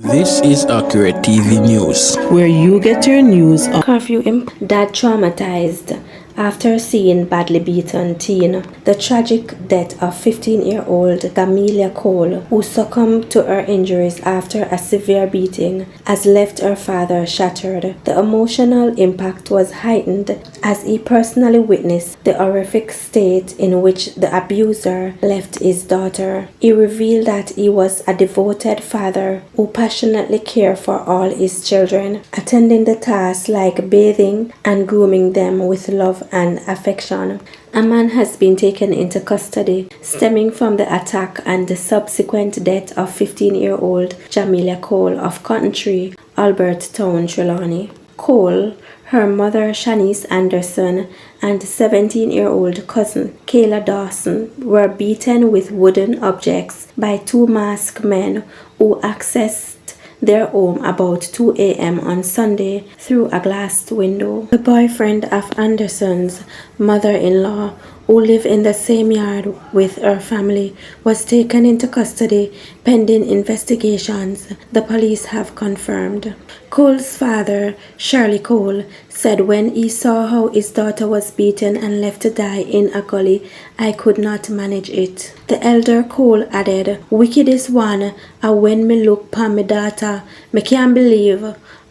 This is Accurate TV News, where you get your news on curfew dad traumatized after seeing badly beaten teen. The tragic death of 15-year-old Kamila Cole, who succumbed to her injuries after a severe beating, has left her father shattered. The emotional impact was heightened as he personally witnessed the horrific state in which the abuser left his daughter. He revealed that he was a devoted father who passionately cared for all his children, attending the tasks like bathing and grooming them with love and affection. A man has been taken into custody stemming from the attack and the subsequent death of 15-year-old Kamila Cole of Cottontree, Albert Town, Trelawney. Cole, her mother Shanice Anderson, and 17-year-old cousin Kayla Dawson were beaten with wooden objects by two masked men who accessed their home about 2 a.m. on Sunday through a glass window. The boyfriend of Anderson's mother-in-law, who lived in the same yard with her family, was taken into custody pending investigations, the police have confirmed. Cole's father, Shirley Cole, said when he saw how his daughter was beaten and left to die in a gully, "I could not manage it." The elder Cole added, "Wickedest one, when me look pon me daughter, me can't believe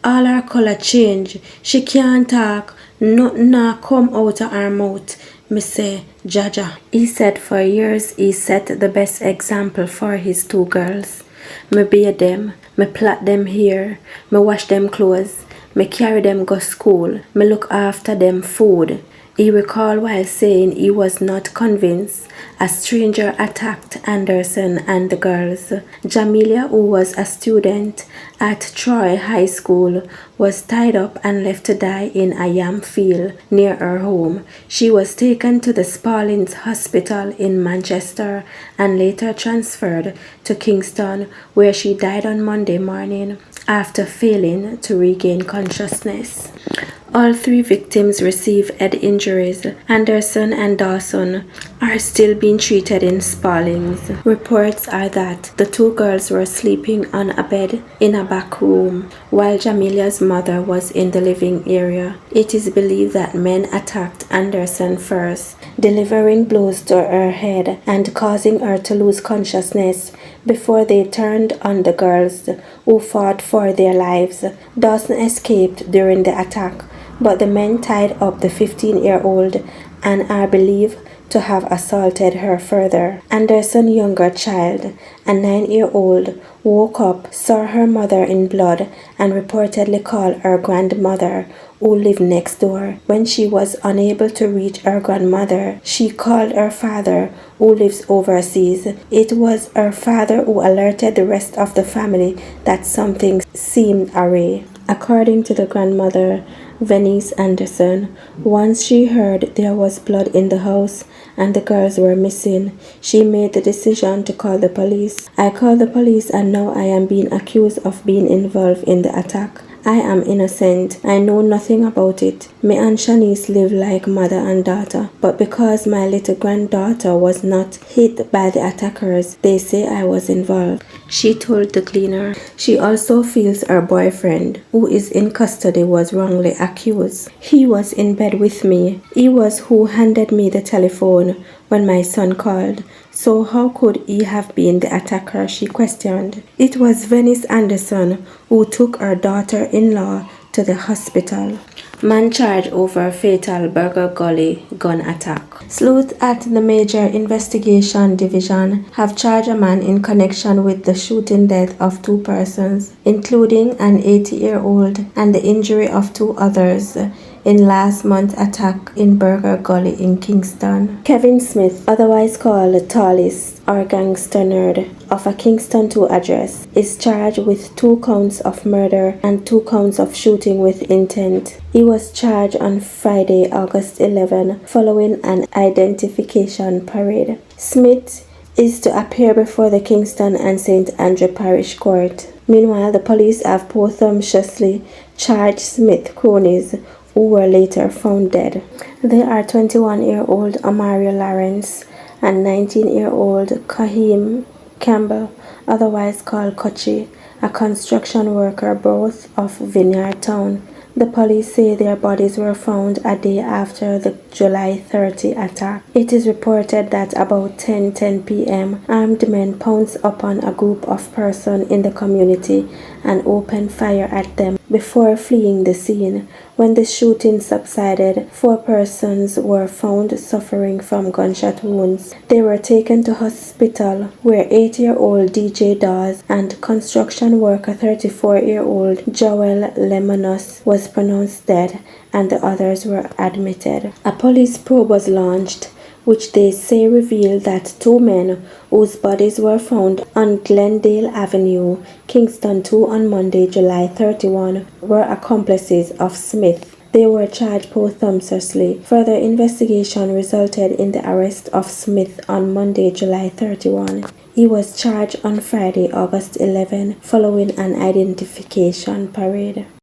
all her color change. She can't talk, nothing nah come out of her mouth. Me say, Jaja." He said for years he set the best example for his two girls. "Me bathe them, me plait them hair, me wash them clothes, me carry them go school, me look after them food." He recalled while saying he was not convinced a stranger attacked Anderson and the girls. Jamilia, who was a student at Troy High School, was tied up and left to die in a yam field near her home. She was taken to the Spalding Hospital in Manchester and later transferred to Kingston, where she died on Monday morning after failing to regain consciousness. All three victims received head injuries. Anderson and Dawson are still being treated in Spalding. Reports are that the two girls were sleeping on a bed in a back room, while Jamilia's mother was in the living area. It is believed that men attacked Anderson first, delivering blows to her head and causing her to lose consciousness before they turned on the girls, who fought for their lives. Dawson escaped during the attack, but the men tied up the 15-year-old and are believed to have assaulted her further. Anderson's younger child, a 9-year-old, woke up, saw her mother in blood, and reportedly called her grandmother, who lived next door. When she was unable to reach her grandmother, she called her father, who lives overseas. It was her father who alerted the rest of the family that something seemed awry. According to the grandmother, Venice Anderson, once she heard there was blood in the house and the girls were missing, she made the decision to call the police. "I called the police and now I am being accused of being involved in the attack. I am innocent. I know nothing about it. Me and Shanice live like mother and daughter, but because my little granddaughter was not hit by the attackers, they say I was involved," she told the Gleaner. She also feels her boyfriend, who is in custody, was wrongly accused. "He was in bed with me. He was who handed me the telephone when my son called. So how could he have been the attacker?" she questioned. It was Venice Anderson who took her daughter-in-law to the hospital. Man charged over fatal Burger Gully gun attack. Sleuths at the Major Investigation Division have charged a man in connection with the shooting death of two persons, including an 80-year-old, and the injury of two others in last month's attack in Burger Gully in Kingston. Kevin Smith, otherwise called Tallest or Gangster Nerd, of a Kingston 2 address, is charged with 2 counts of murder and 2 counts of shooting with intent. He was charged on Friday, August 11, following an identification parade. Smith is to appear before the Kingston and St. Andrew Parish Court. Meanwhile, the police have posthumously charged Smith cronies who were later found dead. They are 21-year-old Amaria Lawrence and 19-year-old Kaheem Campbell otherwise called Kochi, a construction worker both of Vineyard Town. The police say their bodies were found a day after the July 30 attack. It is reported that about 10:10 p.m., armed men pounced upon a group of persons in the community and opened fire at them before fleeing the scene. When the shooting subsided, 4 persons were found suffering from gunshot wounds. They were taken to hospital where 8-year-old DJ Dawes and construction worker 34-year-old Joel Lemonos was pronounced dead and the others were admitted. A police probe was launched, which they say revealed that 2 men whose bodies were found on Glendale Avenue, Kingston 2 on Monday, July 31, were accomplices of Smith. They were charged posthumously. Further investigation resulted in the arrest of Smith on Monday, July 31. He was charged on Friday, August 11, following an identification parade.